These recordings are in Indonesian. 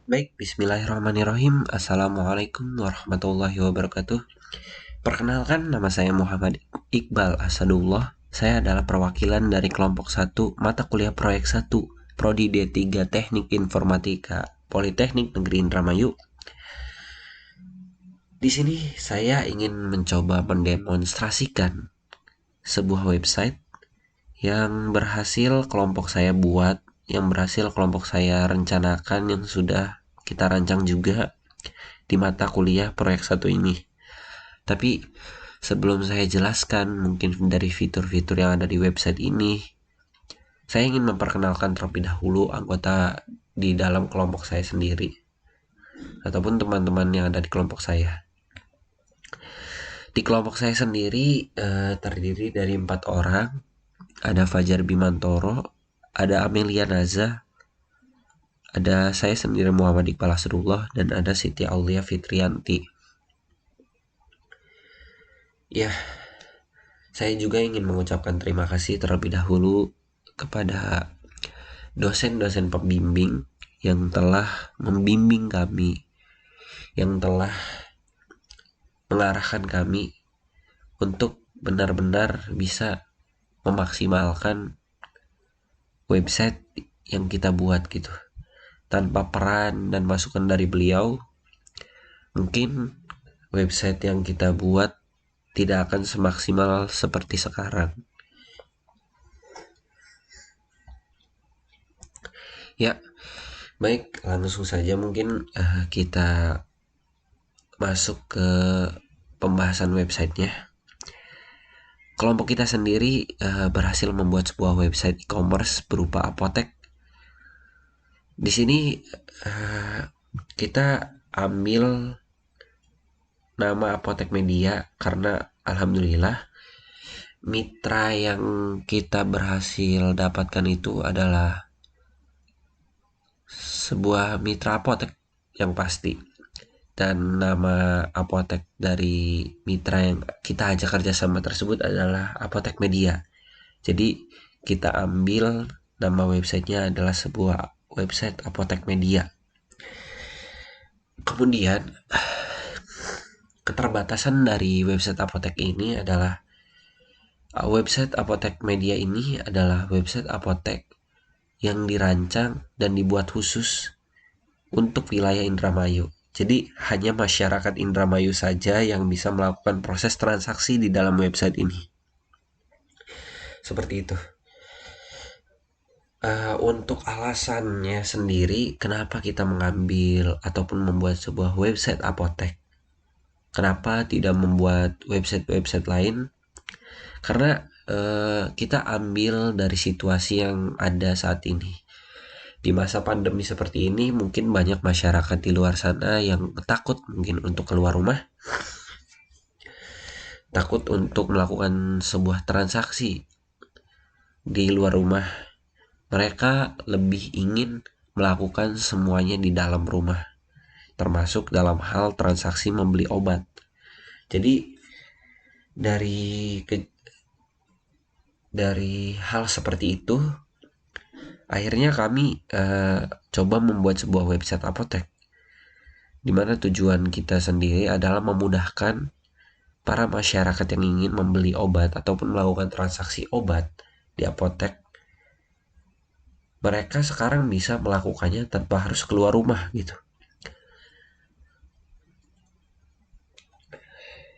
Baik, bismillahirrahmanirrahim. Assalamualaikum warahmatullahi wabarakatuh. Perkenalkan, nama saya Muhammad Iqbal Asadullah. Saya adalah perwakilan dari kelompok 1 mata kuliah proyek 1 Prodi D3 Teknik Informatika Politeknik Negeri Indramayu. Di sini saya ingin mencoba mendemonstrasikan sebuah website yang berhasil kelompok saya buat, yang berhasil kelompok saya rencanakan, yang sudah kita rancang juga di mata kuliah proyek 1 ini. Tapi sebelum saya jelaskan mungkin dari fitur-fitur yang ada di website ini, saya ingin memperkenalkan terlebih dahulu anggota di dalam kelompok saya sendiri ataupun teman-teman yang ada di kelompok saya. Di kelompok saya sendiri terdiri dari 4 orang. Ada Fajar Bimantoro, ada Amelia Naza, ada saya sendiri Muhammad Iqbal Asrullah, dan ada Siti Aulia Fitrianti. Ya, saya juga ingin mengucapkan terima kasih terlebih dahulu kepada dosen-dosen pembimbing yang telah membimbing kami, yang telah mengarahkan kami untuk benar-benar bisa memaksimalkan website yang kita buat gitu. Tanpa peran dan masukan dari beliau, mungkin website yang kita buat tidak akan semaksimal seperti sekarang. Ya, baik, langsung saja mungkin kita masuk ke pembahasan websitenya. Kelompok kita sendiri berhasil membuat sebuah website e-commerce berupa apotek. Di sini kita ambil nama Apotek Media karena alhamdulillah mitra yang kita berhasil dapatkan itu adalah sebuah mitra apotek yang pasti. Dan nama apotek dari mitra yang kita ajak kerjasama tersebut adalah Apotek Media. Jadi kita ambil nama websitenya adalah sebuah website Apotek Media. Kemudian keterbatasan dari website apotek ini adalah website Apotek Media ini adalah website apotek yang dirancang dan dibuat khusus untuk wilayah Indramayu. Jadi hanya masyarakat Indramayu saja yang bisa melakukan proses transaksi di dalam website ini. Seperti itu. Untuk alasannya sendiri, kenapa kita mengambil ataupun membuat sebuah website apotek? Kenapa tidak membuat website-website lain? Karena kita ambil dari situasi yang ada saat ini. Di masa pandemi seperti ini, mungkin banyak masyarakat di luar sana yang takut mungkin untuk keluar rumah, takut untuk melakukan sebuah transaksi di luar rumah. Mereka lebih ingin melakukan semuanya di dalam rumah, termasuk dalam hal transaksi membeli obat. Jadi dari hal seperti itu, akhirnya kami coba membuat sebuah website apotek, di mana tujuan kita sendiri adalah memudahkan para masyarakat yang ingin membeli obat ataupun melakukan transaksi obat di apotek. Mereka sekarang bisa melakukannya tanpa harus keluar rumah gitu.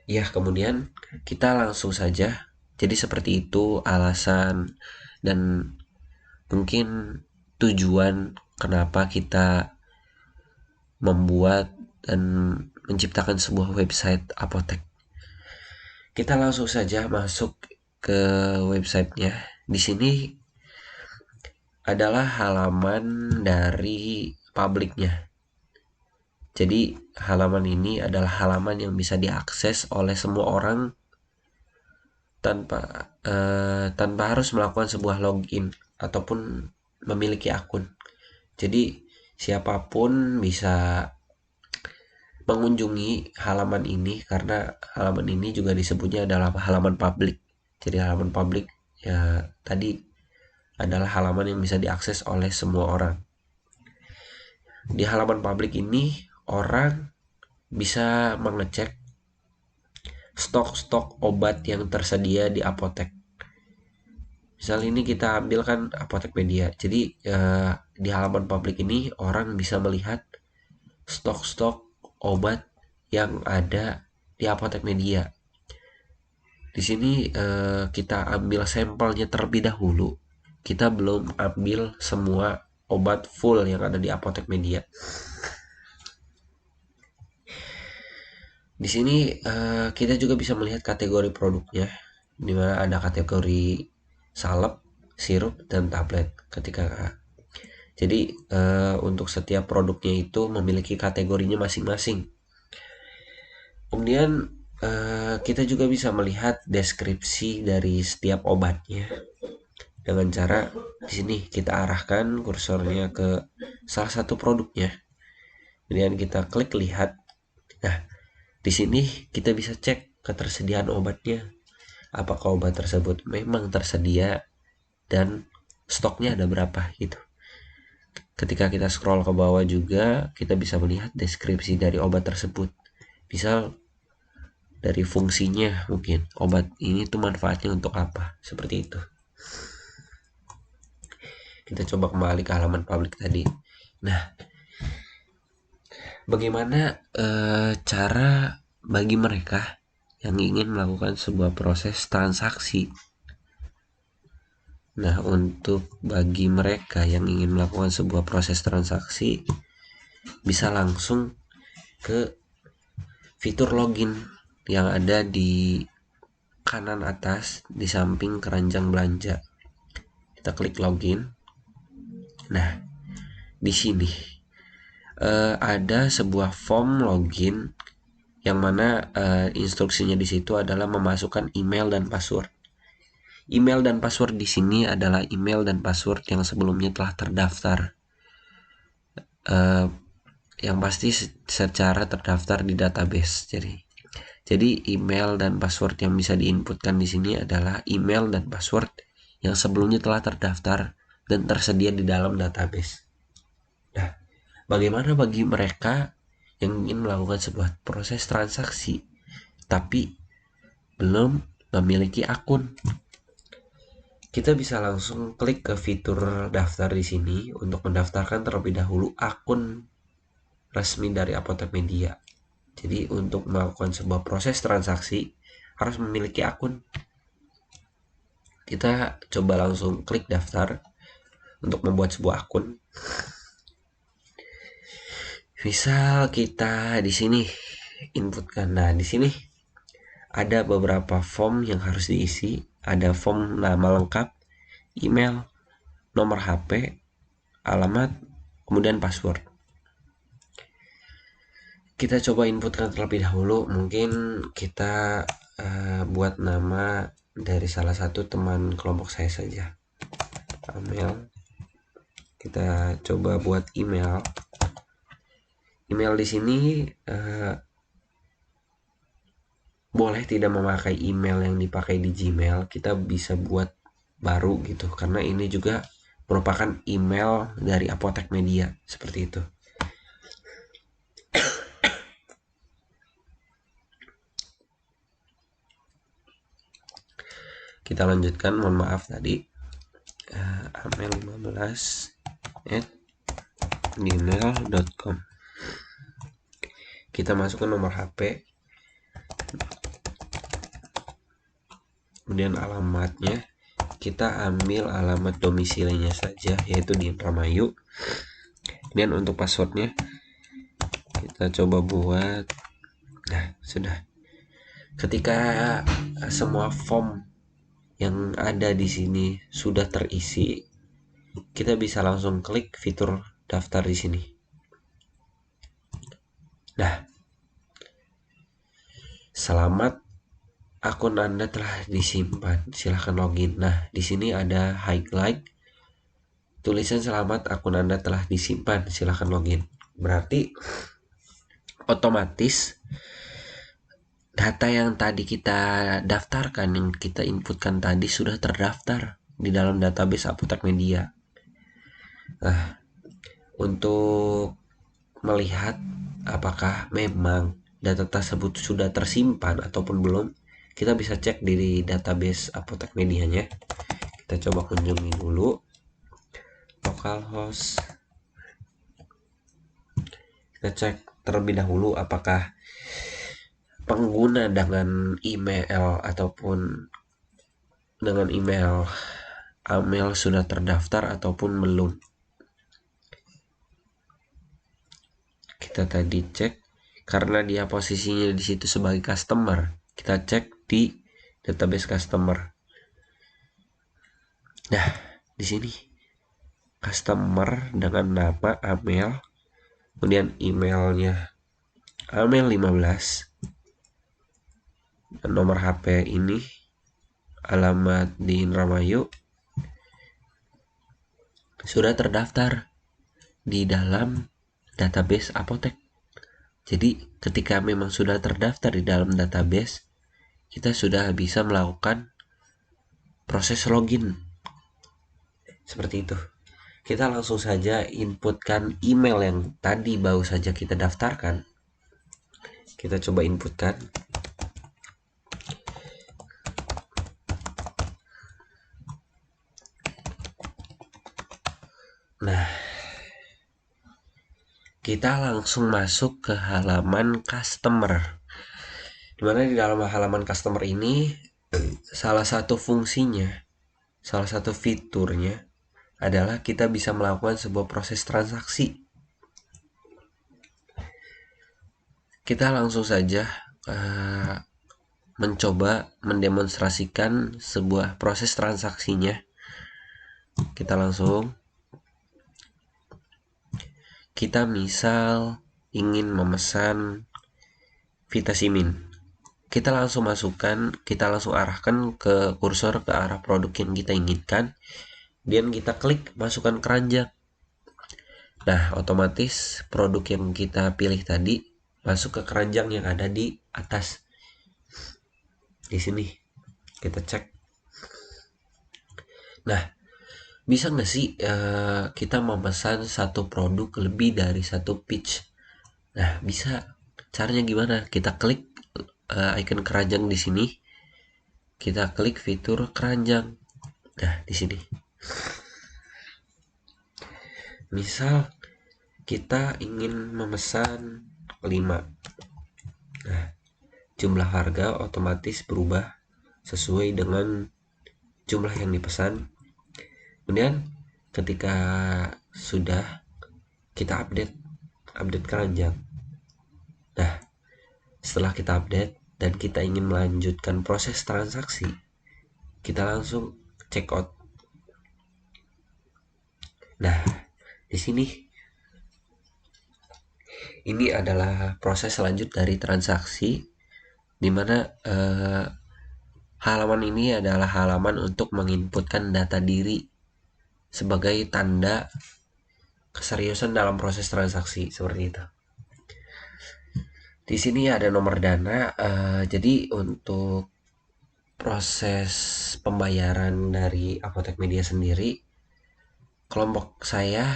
Ya, kemudian kita langsung saja. Jadi seperti itu alasan dan mungkin tujuan kenapa kita membuat dan menciptakan sebuah website apotek. Kita langsung saja masuk ke websitenya. Di sini adalah halaman dari publiknya. Jadi halaman ini adalah halaman yang bisa diakses oleh semua orang tanpa harus melakukan sebuah login ataupun memiliki akun. Jadi siapapun bisa mengunjungi halaman ini karena halaman ini juga disebutnya adalah halaman publik. Jadi halaman publik ya tadi adalah halaman yang bisa diakses oleh semua orang. Di halaman publik ini orang bisa mengecek stok-stok obat yang tersedia di apotek. Misal ini kita ambilkan apotek media. Jadi di halaman publik ini orang bisa melihat stok-stok obat yang ada di apotek media. Di sini kita ambil sampelnya terlebih dahulu. Kita belum ambil semua obat full yang ada di apotek media. Di sini kita juga bisa melihat kategori produknya, di mana ada kategori salep, sirup, dan tablet. Jadi untuk setiap produknya itu memiliki kategorinya masing-masing. Kemudian kita juga bisa melihat deskripsi dari setiap obatnya dengan cara di sini kita arahkan kursornya ke salah satu produknya. Kemudian kita klik lihat. Nah, di sini kita bisa cek ketersediaan obatnya. Apakah obat tersebut memang tersedia dan stoknya ada berapa gitu. Ketika kita scroll ke bawah juga kita bisa melihat deskripsi dari obat tersebut. Misal dari fungsinya, mungkin obat ini tuh manfaatnya untuk apa, seperti itu. Kita coba kembali ke halaman publik tadi. Nah, bagaimana cara bagi mereka yang ingin melakukan sebuah proses transaksi? Nah, untuk bagi mereka yang ingin melakukan sebuah proses transaksi, bisa langsung ke fitur login yang ada di kanan atas di samping keranjang belanja. Kita klik login. Nah, di sini ada sebuah form login yang mana instruksinya di situ adalah memasukkan email dan password. Email dan password di sini adalah email dan password yang sebelumnya telah terdaftar. Yang pasti secara terdaftar di database. Jadi email dan password yang bisa diinputkan di sini adalah email dan password yang sebelumnya telah terdaftar dan tersedia di dalam database. Nah, bagaimana bagi mereka yang ingin melakukan sebuah proses transaksi tapi belum memiliki akun? Kita bisa langsung klik ke fitur daftar di sini untuk mendaftarkan terlebih dahulu akun resmi dari Apotek Media. Jadi untuk melakukan sebuah proses transaksi harus memiliki akun. Kita coba langsung klik daftar untuk membuat sebuah akun. Misal kita di sini inputkan. Nah, di sini ada beberapa form yang harus diisi. Ada form nama lengkap, email, nomor HP, alamat, kemudian password. Kita coba inputkan terlebih dahulu. Mungkin kita buat nama dari salah satu teman kelompok saya saja. Email. Kita coba buat email. Email di sini boleh tidak memakai email yang dipakai di Gmail. Kita bisa buat baru gitu, karena ini juga merupakan email dari Apotek Media, seperti itu. Kita lanjutkan, mohon maaf tadi amel15@gmail.com. Kita masukkan nomor HP, kemudian alamatnya. Kita ambil alamat domisilinya saja, yaitu di Indramayu. Dan untuk passwordnya kita coba buat. Nah, sudah. Ketika semua form yang ada di sini sudah terisi, kita bisa langsung klik fitur daftar di sini. Nah, selamat, akun Anda telah disimpan. Silahkan login. Nah, di sini ada highlight tulisan selamat, akun Anda telah disimpan. Silahkan login. Berarti otomatis data yang tadi kita daftarkan, yang kita inputkan tadi sudah terdaftar di dalam database Apotek Media. Nah, untuk melihat apakah memang data tersebut sudah tersimpan ataupun belum, kita bisa cek di database Apotek Medianya. Kita coba kunjungi dulu localhost. Kita cek terlebih dahulu apakah pengguna dengan email ataupun dengan email sudah terdaftar ataupun belum. Kita tadi cek karena dia posisinya di situ sebagai customer. Kita cek di database customer. Nah, di sini customer dengan nama Amel, kemudian emailnya Amel 15, dan nomor HP ini alamat di Indramayu sudah terdaftar di dalam database Apotek. Jadi ketika memang sudah terdaftar di dalam database, kita sudah bisa melakukan proses login seperti itu. Kita langsung saja inputkan email yang tadi baru saja kita daftarkan. Kita coba inputkan. Nah, kita langsung masuk ke halaman customer. Dimana di dalam halaman customer ini salah satu fungsinya, salah satu fiturnya adalah kita bisa melakukan sebuah proses transaksi. Kita langsung saja mencoba mendemonstrasikan sebuah proses transaksinya. Kita misal ingin memesan Vitamin. Kita langsung arahkan ke kursor ke arah produk yang kita inginkan, dan kita klik masukkan keranjang. Nah, otomatis produk yang kita pilih tadi masuk ke keranjang yang ada di atas. Di sini kita cek. Nah, bisa nggak sih kita memesan satu produk lebih dari satu pitch? Nah, bisa. Caranya gimana? Kita klik icon keranjang di sini. Kita klik fitur keranjang. Nah, di sini. Misal kita ingin memesan 5. Nah, jumlah harga otomatis berubah sesuai dengan jumlah yang dipesan. Kemudian ketika sudah, kita update keranjang. Nah, setelah kita update dan kita ingin melanjutkan proses transaksi, kita langsung check out. Nah, di sini ini adalah proses selanjut dari transaksi, di mana halaman ini adalah halaman untuk menginputkan data diri sebagai tanda keseriusan dalam proses transaksi, seperti itu. Di sini ada nomor dana. Jadi untuk proses pembayaran dari Apotek Media sendiri, kelompok saya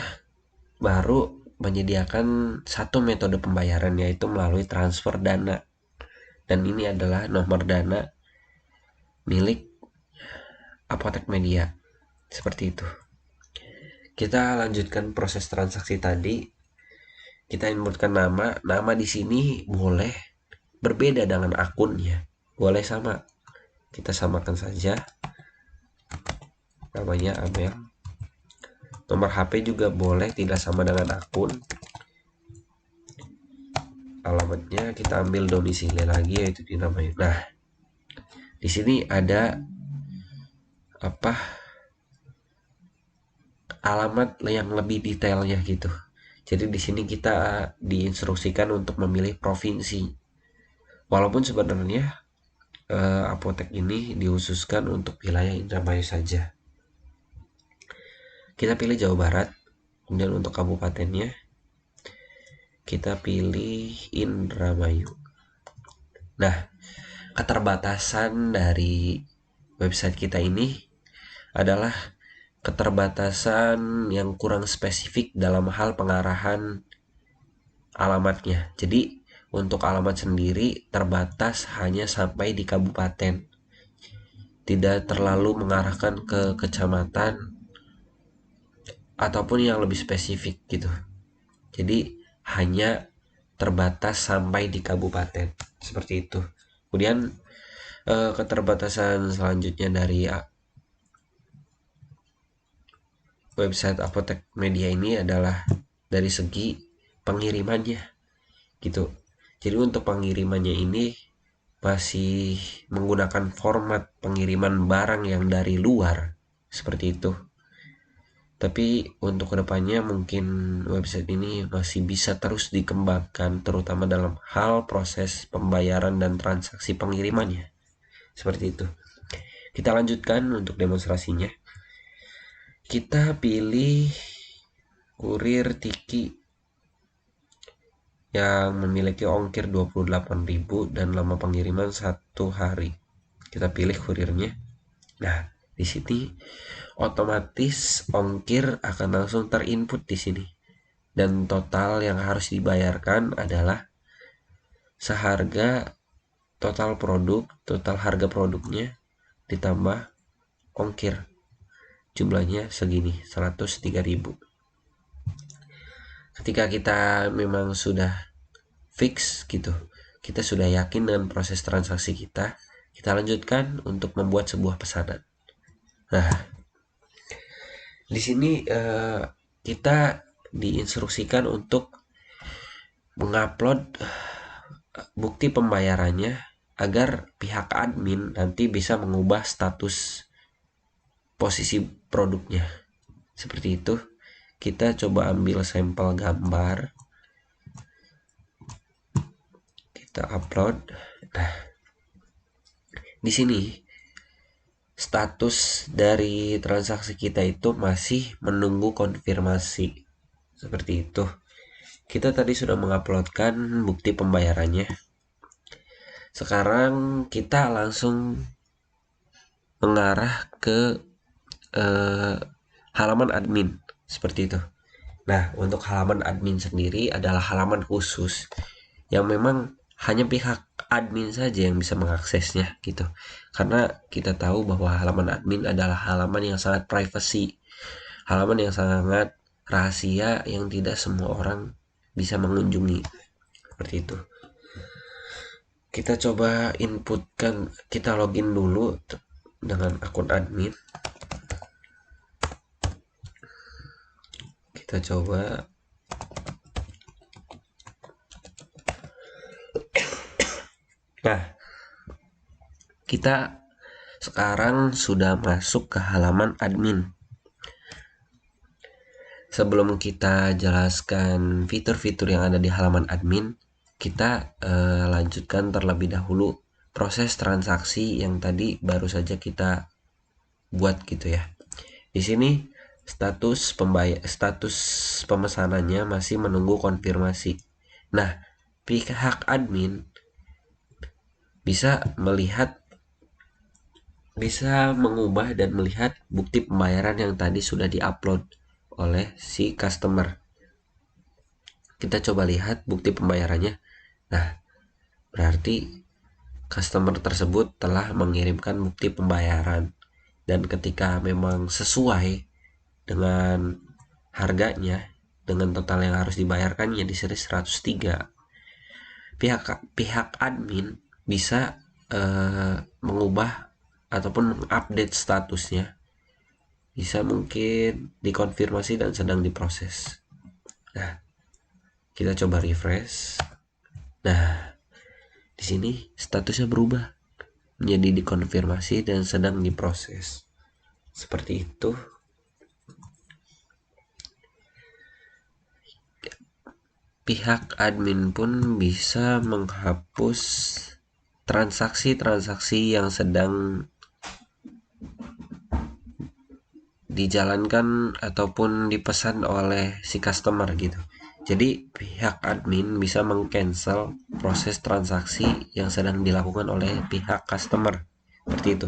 baru menyediakan satu metode pembayaran, yaitu melalui transfer dana. Dan ini adalah nomor dana milik Apotek Media. Seperti itu. Kita lanjutkan proses transaksi tadi. Kita inputkan nama. Nama di sini boleh berbeda dengan akunnya. Boleh sama. Kita samakan saja. Namanya Amel. Nomor HP juga boleh tidak sama dengan akun. Alamatnya kita ambil domisili lagi, yaitu di namanya. Nah, di sini ada alamat yang lebih detailnya gitu. Jadi di sini kita diinstruksikan untuk memilih provinsi. Walaupun sebenarnya apotek ini dikhususkan untuk wilayah Indramayu saja. Kita pilih Jawa Barat. Kemudian untuk kabupatennya kita pilih Indramayu. Nah, keterbatasan dari website kita ini adalah keterbatasan yang kurang spesifik dalam hal pengarahan alamatnya. Jadi untuk alamat sendiri terbatas hanya sampai di kabupaten, tidak terlalu mengarahkan ke kecamatan ataupun yang lebih spesifik gitu. Jadi hanya terbatas sampai di kabupaten seperti itu. Kemudian keterbatasan selanjutnya dari website Apotek Media ini adalah dari segi pengirimannya gitu. Jadi untuk pengirimannya ini masih menggunakan format pengiriman barang yang dari luar seperti itu. Tapi untuk kedepannya mungkin website ini masih bisa terus dikembangkan, terutama dalam hal proses pembayaran dan transaksi pengirimannya. Seperti itu. Kita lanjutkan untuk demonstrasinya. Kita pilih kurir Tiki yang memiliki ongkir 28.000 dan lama pengiriman 1 hari. Kita pilih kurirnya. Nah, di sini otomatis ongkir akan langsung terinput di sini. Dan total yang harus dibayarkan adalah seharga total produk, total harga produknya ditambah ongkir. Jumlahnya segini, 103.000. Ketika kita memang sudah fix gitu, kita sudah yakin dengan proses transaksi kita lanjutkan untuk membuat sebuah pesanan. Nah, di sini kita diinstruksikan untuk mengupload bukti pembayarannya agar pihak admin nanti bisa mengubah status posisi produknya. Seperti itu. Kita coba ambil sampel gambar. Kita upload. Nah, di sini status dari transaksi kita itu masih menunggu konfirmasi. Seperti itu. Kita tadi sudah menguploadkan bukti pembayarannya. Sekarang kita langsung mengarah ke halaman admin seperti itu. Nah, untuk halaman admin sendiri adalah halaman khusus yang memang hanya pihak admin saja yang bisa mengaksesnya gitu. Karena kita tahu bahwa halaman admin adalah halaman yang sangat privacy, halaman yang sangat rahasia yang tidak semua orang bisa mengunjungi. Seperti itu. Kita coba inputkan, kita login dulu dengan akun admin. Kita coba nah, kita sekarang sudah masuk ke halaman admin. Sebelum kita jelaskan fitur-fitur yang ada di halaman admin, kita lanjutkan terlebih dahulu proses transaksi yang tadi baru saja kita buat gitu ya. Di sini status pemesanannya masih menunggu konfirmasi. Nah, pihak admin bisa mengubah dan melihat bukti pembayaran yang tadi sudah diupload oleh si customer. Kita coba lihat bukti pembayarannya. Nah, berarti customer tersebut telah mengirimkan bukti pembayaran, dan ketika memang sesuai dengan harganya, dengan total yang harus dibayarkannya di seri 103, pihak admin bisa mengubah ataupun mengupdate statusnya, bisa mungkin dikonfirmasi dan sedang diproses. Nah, kita coba refresh. Nah, di sini statusnya berubah menjadi dikonfirmasi dan sedang diproses. Seperti itu. Pihak admin pun bisa menghapus transaksi-transaksi yang sedang dijalankan ataupun dipesan oleh si customer gitu. Jadi pihak admin bisa meng-cancel proses transaksi yang sedang dilakukan oleh pihak customer. Seperti itu.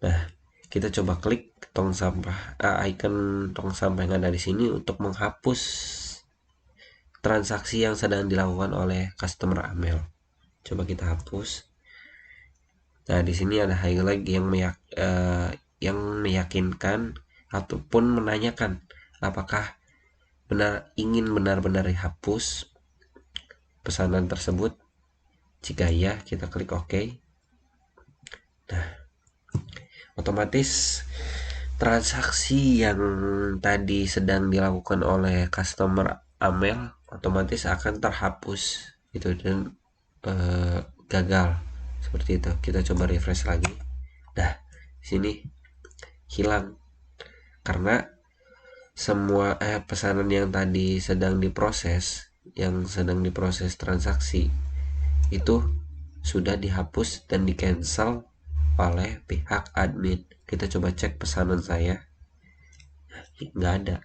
Nah, kita coba klik tong sampah, icon tong sampah yang ada di sini untuk menghapus transaksi yang sedang dilakukan oleh customer Amel. Coba kita hapus. Nah, di sini ada highlight yang meyakinkan ataupun menanyakan apakah benar-benar dihapus pesanan tersebut. Jika iya, kita klik OK. Nah, otomatis transaksi yang tadi sedang dilakukan oleh customer Amel otomatis akan terhapus gitu dan gagal seperti itu. Kita coba refresh lagi. Nah, sini hilang karena semua pesanan yang tadi sedang diproses transaksi itu sudah dihapus dan di cancel oleh pihak admin. Kita coba cek pesanan saya, nggak ada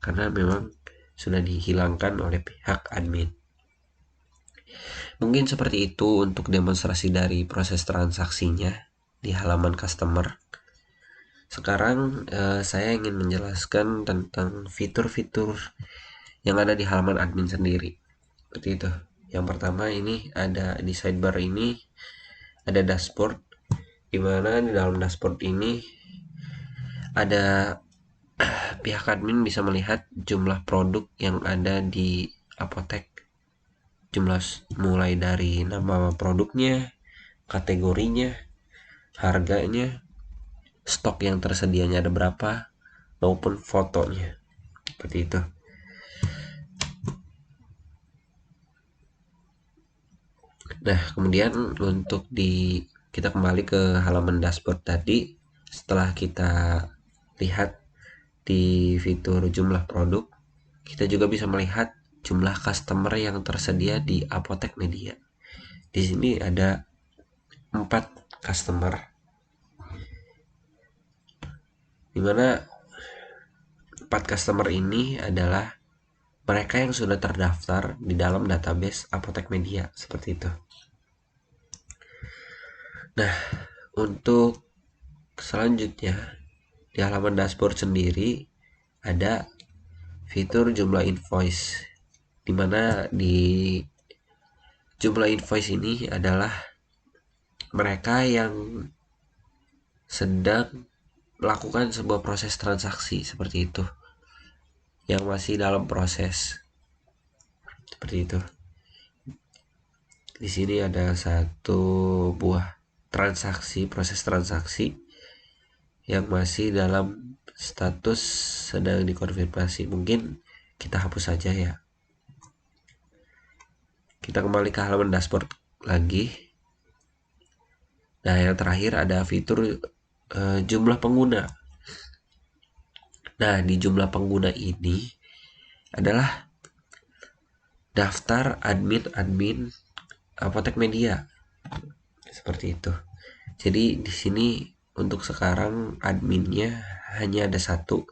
karena memang sudah dihilangkan oleh pihak admin. Mungkin seperti itu untuk demonstrasi dari proses transaksinya di halaman customer. Sekarang saya ingin menjelaskan tentang fitur-fitur yang ada di halaman admin sendiri. Seperti itu. Yang pertama ini ada di sidebar ini ada dashboard, di mana di dalam dashboard ini ada pihak admin bisa melihat jumlah produk yang ada di apotek, jumlah mulai dari nama produknya, kategorinya, harganya, stok yang tersedianya ada berapa, maupun fotonya. Seperti itu. Nah, kemudian untuk kita kembali ke halaman dashboard tadi. Setelah kita lihat di fitur jumlah produk, kita juga bisa melihat jumlah customer yang tersedia di Apotek Media. Di sini ada 4 customer, dimana 4 customer ini adalah mereka yang sudah terdaftar di dalam database Apotek Media, seperti itu. Nah, untuk selanjutnya di halaman dashboard sendiri ada fitur jumlah invoice, dimana di jumlah invoice ini adalah mereka yang sedang melakukan sebuah proses transaksi, seperti itu, yang masih dalam proses, seperti itu. Di sini ada satu buah proses transaksi yang masih dalam status sedang dikonfirmasi. Mungkin kita hapus saja ya. Kita kembali ke halaman dashboard lagi. Nah, yang terakhir ada fitur jumlah pengguna. Nah, di jumlah pengguna ini adalah daftar admin Apotek Media, seperti itu. Jadi di sini untuk sekarang adminnya hanya ada satu,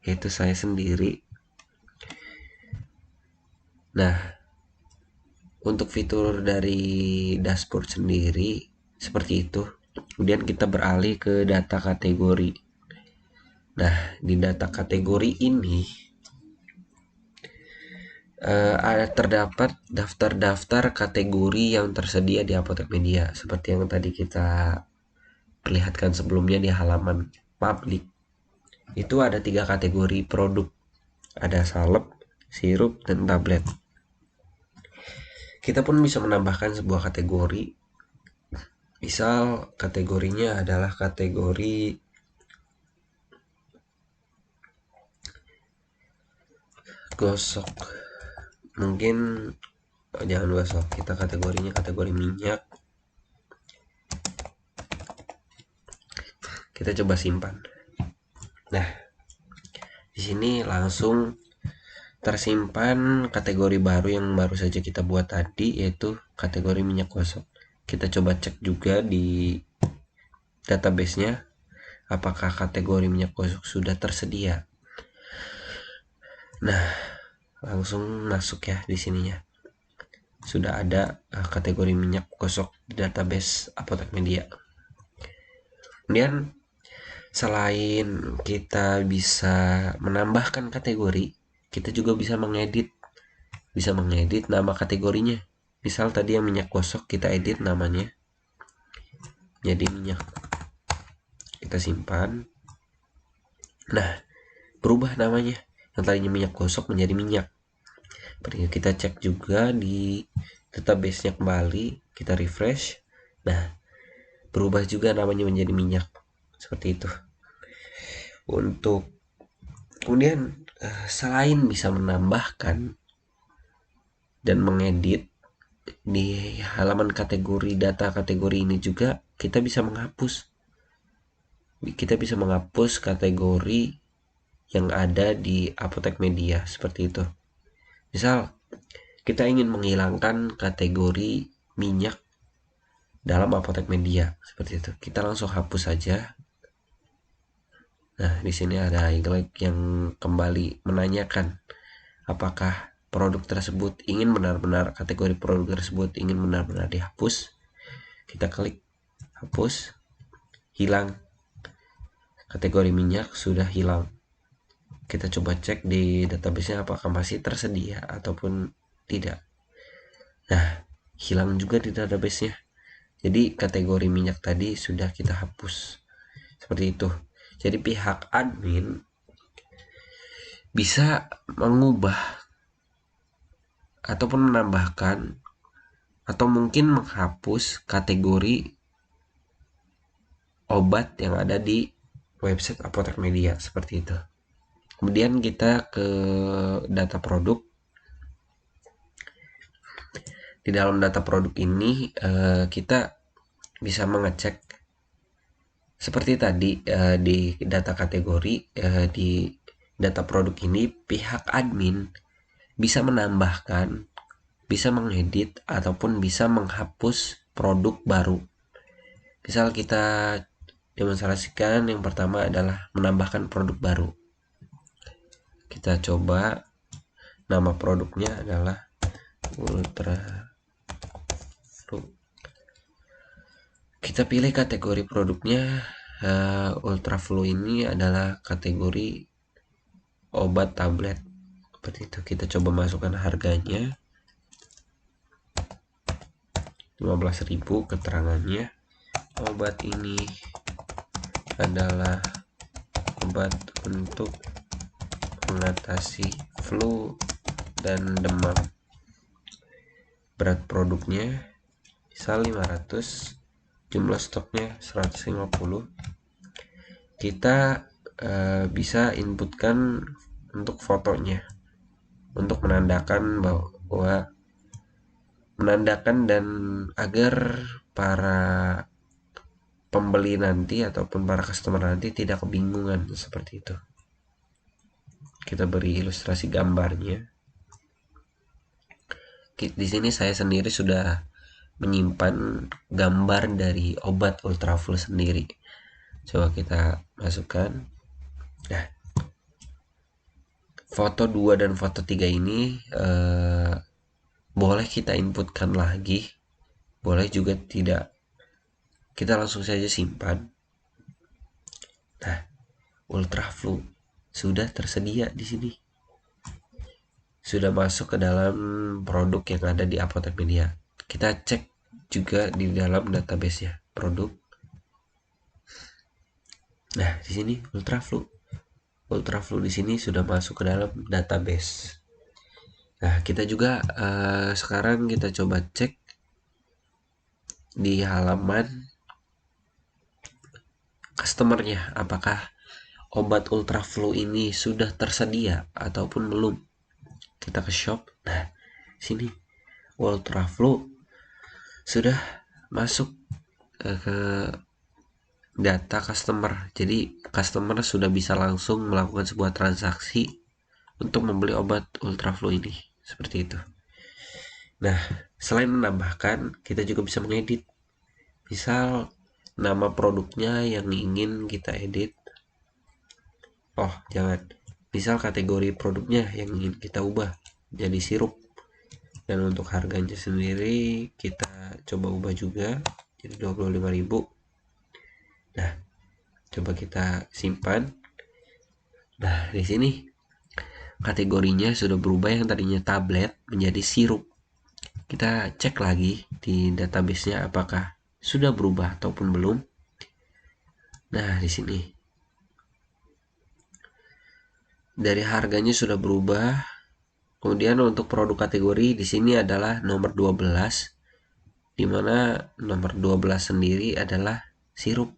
yaitu saya sendiri. Nah, untuk fitur dari dashboard sendiri seperti itu. Kemudian kita beralih ke data kategori. Nah, di data kategori ini terdapat daftar-daftar kategori yang tersedia di Apotek Media, seperti yang tadi kita perlihatkan sebelumnya di halaman publik. Itu ada 3 kategori produk, ada salep, sirup, dan tablet. Kita pun bisa menambahkan sebuah kategori. Misal kategorinya adalah kategori gosok, mungkin jangan gosok, kita kategorinya kategori minyak. Kita coba simpan. Nah, di sini langsung tersimpan kategori baru yang baru saja kita buat tadi, yaitu kategori minyak gosok. Kita coba cek juga di database-nya apakah kategori minyak gosok sudah tersedia. Nah, langsung masuk ya di sininya. Sudah ada kategori minyak gosok di database Apotek Media. Kemudian selain kita bisa menambahkan kategori, kita juga bisa mengedit bisa mengedit nama kategorinya. Misal tadi yang minyak gosok, kita edit namanya jadi minyak, kita simpan. Nah, berubah namanya, yang tadinya minyak gosok menjadi minyak. Kita cek juga di database-nya kembali, kita refresh. Nah, berubah juga namanya menjadi minyak, seperti itu. Untuk kemudian selain bisa menambahkan dan mengedit di halaman kategori, data kategori ini juga kita bisa menghapus. Kita bisa menghapus kategori yang ada di Apotek Media, seperti itu. Misal kita ingin menghilangkan kategori minyak dalam Apotek Media, seperti itu. Kita langsung hapus saja. Nah, di sini ada highlight yang kembali menanyakan apakah produk tersebut ingin benar-benar, kategori produk tersebut ingin benar-benar dihapus. Kita klik hapus, hilang. Kategori minyak sudah hilang. Kita coba cek di database-nya apakah masih tersedia ataupun tidak. Nah, hilang juga di database-nya. Jadi kategori minyak tadi sudah kita hapus. Seperti itu. Jadi pihak admin bisa mengubah ataupun menambahkan atau mungkin menghapus kategori obat yang ada di website Apotek Media, seperti itu. Kemudian kita ke data produk. Di dalam data produk ini kita bisa mengecek seperti tadi di data kategori, di data produk ini pihak admin bisa menambahkan, bisa mengedit ataupun bisa menghapus produk baru. Misal kita demonstrasikan, yang pertama adalah menambahkan produk baru. Kita coba, nama produknya adalah Ultra. Kita pilih kategori produknya, Ultra Flu ini adalah kategori obat tablet, seperti itu. Kita coba masukkan harganya 15.000, keterangannya obat ini adalah obat untuk mengatasi flu dan demam. Berat produknya misal 500, jumlah stoknya 150. Kita bisa inputkan untuk fotonya untuk menandakan bahwa dan agar para pembeli nanti ataupun para customer nanti tidak kebingungan, seperti itu. Kita beri ilustrasi gambarnya. Di sini saya sendiri sudah menyimpan gambar dari obat Ultra Flu sendiri. Coba kita masukkan. Nah, foto 2 dan foto 3 ini boleh kita inputkan lagi, boleh juga tidak. Kita langsung saja simpan. Nah, Ultra Flu sudah tersedia di sini. Sudah masuk ke dalam produk yang ada di Apotek Media. Kita cek juga di dalam database-nya produk. Nah, di sini Ultra Flu di sini sudah masuk ke dalam database. Nah, kita juga sekarang kita coba cek di halaman customernya, apakah obat Ultra Flu ini sudah tersedia ataupun belum. Kita ke shop. Nah, sini Ultra Flu sudah masuk ke data customer. Jadi customer sudah bisa langsung melakukan sebuah transaksi untuk membeli obat Ultra Flu ini, seperti itu. Nah, selain menambahkan, kita juga bisa mengedit. Misal nama produknya yang ingin kita edit. Oh, jangan. Misal kategori produknya yang ingin kita ubah jadi sirup. Dan untuk harganya sendiri kita coba ubah juga jadi 25.000. Nah, coba kita simpan. Nah, di sini kategorinya sudah berubah, yang tadinya tablet menjadi sirup. Kita cek lagi di database-nya apakah sudah berubah ataupun belum. Nah, di sini dari harganya sudah berubah. Kemudian untuk produk kategori di sini adalah nomor 12, di mana nomor 12 sendiri adalah sirup.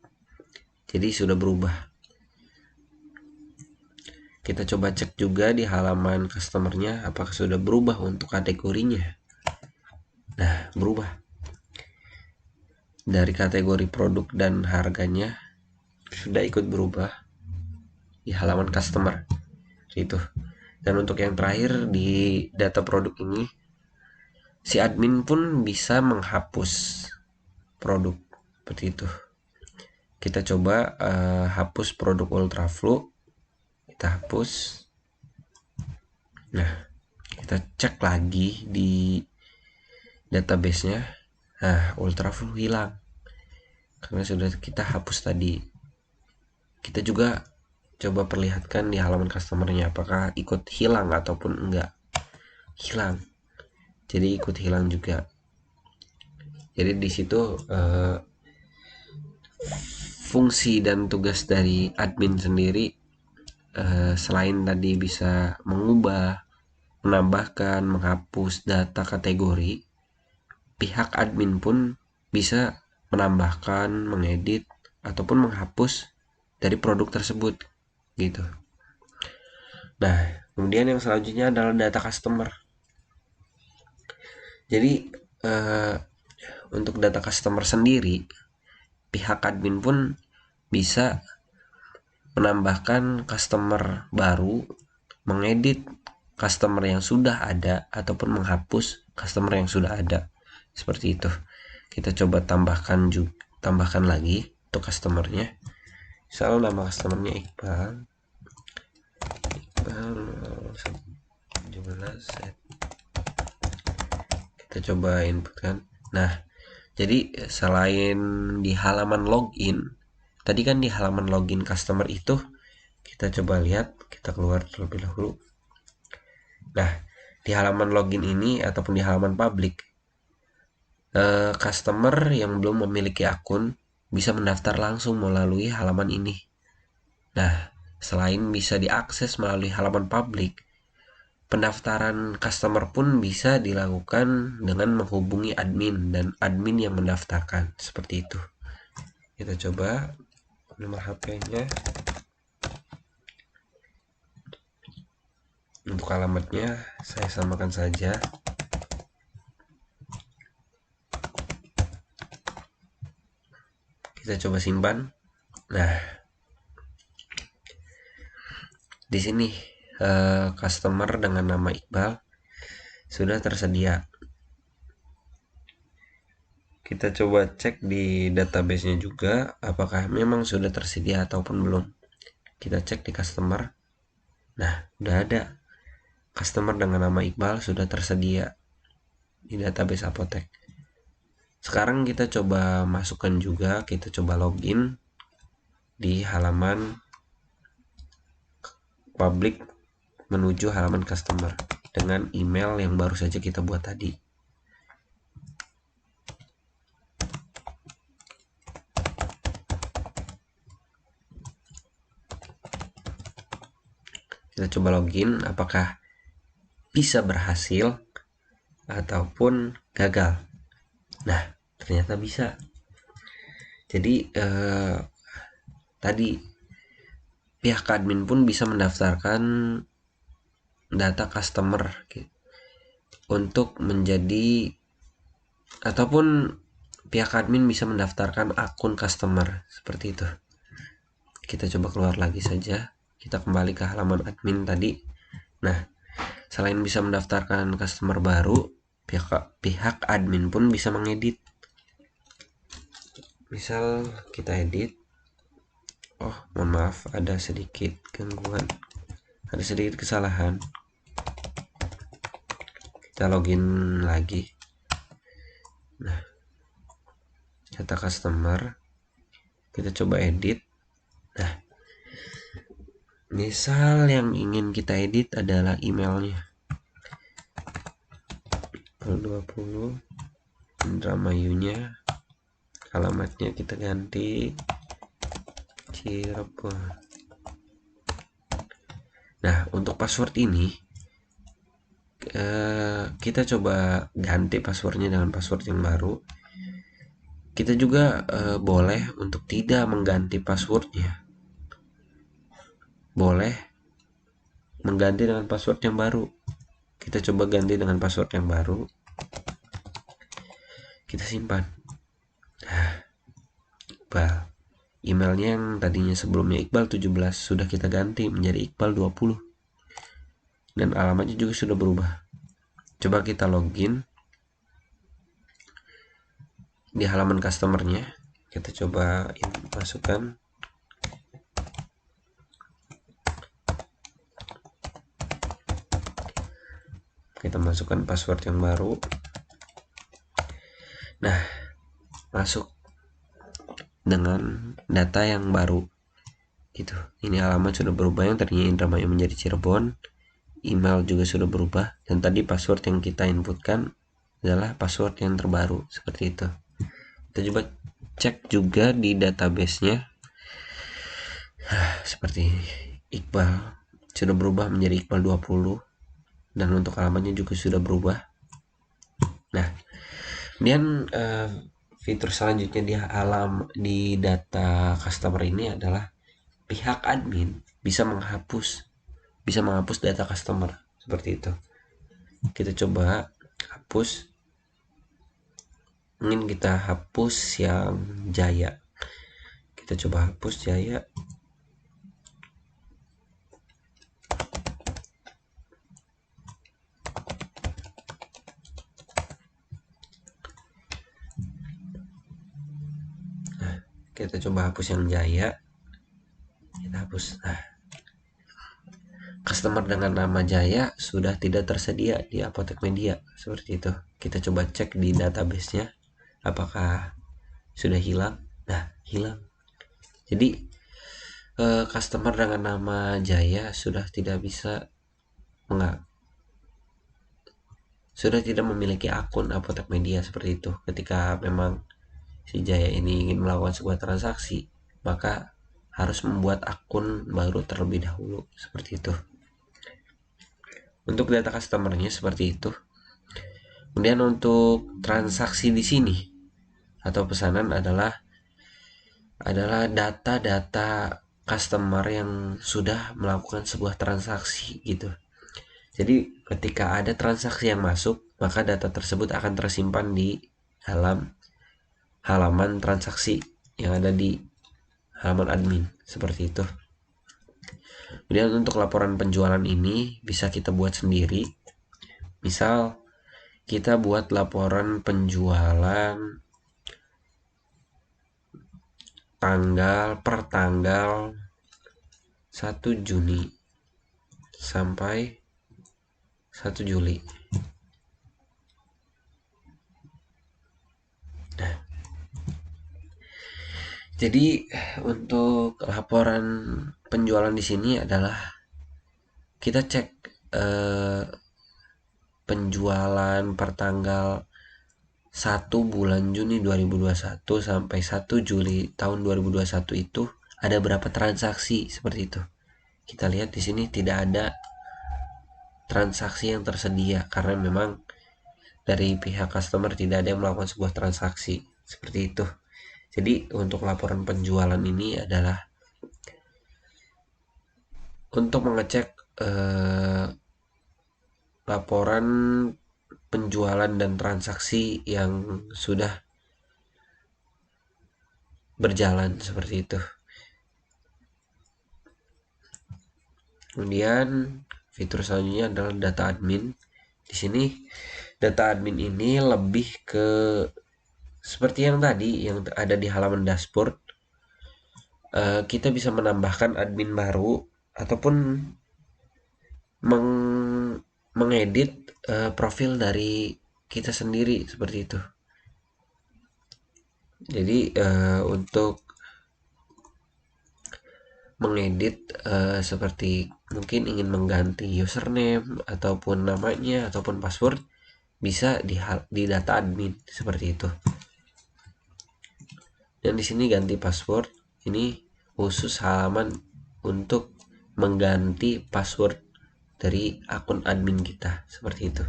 Jadi sudah berubah. Kita coba cek juga di halaman customernya apakah sudah berubah untuk kategorinya. Nah, berubah. Dari kategori produk dan harganya sudah ikut berubah di halaman customer. Itu. Dan untuk yang terakhir di data produk ini, si admin pun bisa menghapus produk seperti itu. Kita coba hapus produk Ultraflow. Kita hapus. Nah, kita cek lagi di database-nya. Nah, Ultraflow hilang karena sudah kita hapus tadi. Kita juga coba perlihatkan di halaman customernya apakah ikut hilang ataupun enggak. Hilang. Jadi ikut hilang juga. Jadi di situ fungsi dan tugas dari admin sendiri selain tadi bisa mengubah, menambahkan, menghapus data kategori, pihak admin pun bisa menambahkan, mengedit, ataupun menghapus dari produk tersebut gitu. Nah, kemudian yang selanjutnya adalah data customer. Jadi untuk data customer sendiri, pihak admin pun bisa menambahkan customer baru, mengedit customer yang sudah ada, ataupun menghapus customer yang sudah ada. Seperti itu. Kita coba tambahkan lagi untuk customernya. Misal nama customernya Iqbal 17. Kita coba inputkan. Nah, jadi selain di halaman login, tadi kan di halaman login customer itu kita coba lihat, kita keluar terlebih dahulu. Nah, di halaman login ini ataupun di halaman publik, customer yang belum memiliki akun bisa mendaftar langsung melalui halaman ini. Nah, selain bisa diakses melalui halaman publik, pendaftaran customer pun bisa dilakukan dengan menghubungi admin dan admin yang mendaftarkan. Seperti itu. Kita coba nomor HP-nya. Untuk alamatnya saya samakan saja. Kita coba simpan. Nah, di sini customer dengan nama Iqbal sudah tersedia. Kita coba cek di database-nya juga apakah memang sudah tersedia ataupun belum. Kita cek di customer. Nah, udah ada. Customer dengan nama Iqbal sudah tersedia di database Apotek. Sekarang kita coba masukkan juga, kita coba login di halaman publik menuju halaman customer dengan email yang baru saja kita buat tadi. Kita coba login, apakah bisa berhasil ataupun gagal. Nah, ternyata bisa. Jadi tadi pihak admin pun bisa mendaftarkan data customer untuk menjadi, ataupun pihak admin bisa mendaftarkan akun customer seperti itu. Kita coba keluar lagi saja, kita kembali ke halaman admin tadi. Nah, selain bisa mendaftarkan customer baru, pihak admin pun bisa mengedit. Misal kita edit, oh mohon maaf ada sedikit gangguan, ada sedikit kesalahan. Kita login lagi. Nah, data customer, kita coba edit. Nah, Misal yang ingin kita edit adalah emailnya 20 Indramayunya, alamatnya kita ganti Cirebon. Nah, untuk password ini kita coba ganti passwordnya dengan password yang baru. Kita juga boleh untuk tidak mengganti passwordnya, boleh mengganti dengan password yang baru. Kita coba ganti dengan password yang baru, kita simpan. Iqbal, emailnya yang tadinya sebelumnya Iqbal 17 sudah kita ganti menjadi Iqbal 20, dan alamatnya juga sudah berubah. Coba kita login di halaman customernya, kita coba masukkan password yang baru. Nah, masuk dengan data yang baru gitu. Ini alamat sudah berubah, yang tadinya Indramayu menjadi Cirebon, email juga sudah berubah, dan tadi password yang kita inputkan adalah password yang terbaru, seperti itu. Kita coba cek juga di database-nya, seperti ini. Iqbal sudah berubah menjadi Iqbal 20, dan untuk alamatnya juga sudah berubah. Nah, kemudian fitur selanjutnya di data customer ini adalah pihak admin bisa menghapus data customer, seperti itu. Kita coba hapus, ingin kita hapus yang Jaya, kita coba hapus Jaya. Nah, kita coba hapus yang Jaya, kita hapus. Nah, customer dengan nama Jaya sudah tidak tersedia di Apotek Media, seperti itu. Kita coba cek di database-nya apakah sudah hilang. Nah, hilang. Jadi customer dengan nama Jaya sudah tidak memiliki akun Apotek Media, seperti itu. Ketika memang si Jaya ini ingin melakukan sebuah transaksi, maka harus membuat akun baru terlebih dahulu, seperti itu. Untuk data customernya seperti itu. Kemudian untuk transaksi di sini atau pesanan adalah data-data customer yang sudah melakukan sebuah transaksi gitu. Jadi ketika ada transaksi yang masuk, maka data tersebut akan tersimpan di dalam halaman transaksi yang ada di halaman admin, seperti itu. Kemudian untuk laporan penjualan ini bisa kita buat sendiri. Misal kita buat laporan penjualan per tanggal 1 Juni sampai 1 Juli. Nah, jadi untuk laporan penjualan di sini adalah kita cek penjualan per tanggal 1 bulan Juni 2021 sampai 1 Juli tahun 2021 itu ada berapa transaksi, seperti itu. Kita lihat di sini tidak ada transaksi yang tersedia karena memang dari pihak customer tidak ada yang melakukan sebuah transaksi, seperti itu. Jadi untuk laporan penjualan ini adalah untuk mengecek laporan penjualan dan transaksi yang sudah berjalan, seperti itu. Kemudian fitur selanjutnya adalah data admin. Di sini data admin ini lebih ke seperti yang tadi yang ada di halaman dashboard. Kita bisa menambahkan admin baru ataupun mengedit profil dari kita sendiri, seperti itu. Jadi untuk mengedit seperti mungkin ingin mengganti username ataupun namanya ataupun password, bisa di data admin seperti itu. Dan di sini ganti password, ini khusus halaman untuk mengganti password dari akun admin kita seperti itu.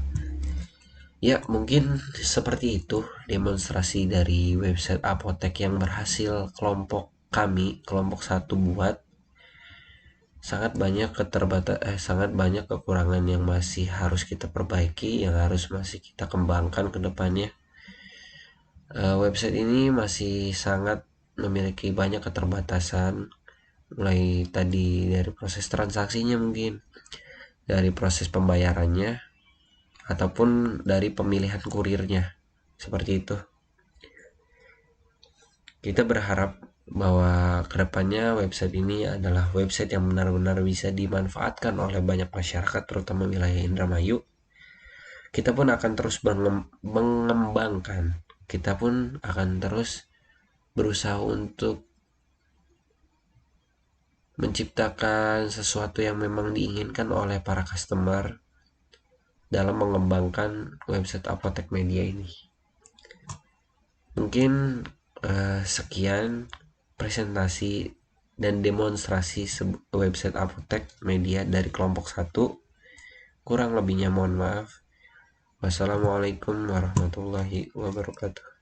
Ya, mungkin seperti itu demonstrasi dari website apotek yang berhasil kelompok kami, kelompok satu buat. Sangat banyak kekurangan yang masih harus kita perbaiki, yang harus masih kita kembangkan ke depannya. Website ini masih sangat memiliki banyak keterbatasan, mulai tadi dari proses transaksinya, mungkin dari proses pembayarannya, ataupun dari pemilihan kurirnya seperti itu. Kita berharap bahwa kedepannya website ini adalah website yang benar-benar bisa dimanfaatkan oleh banyak masyarakat, terutama wilayah Indramayu. Kita pun akan terus mengembangkan, kita pun akan terus berusaha untuk menciptakan sesuatu yang memang diinginkan oleh para customer dalam mengembangkan website Apotek Media ini. Mungkin sekian presentasi dan demonstrasi website Apotek Media dari kelompok 1. Kurang lebihnya mohon maaf. Wassalamualaikum warahmatullahi wabarakatuh.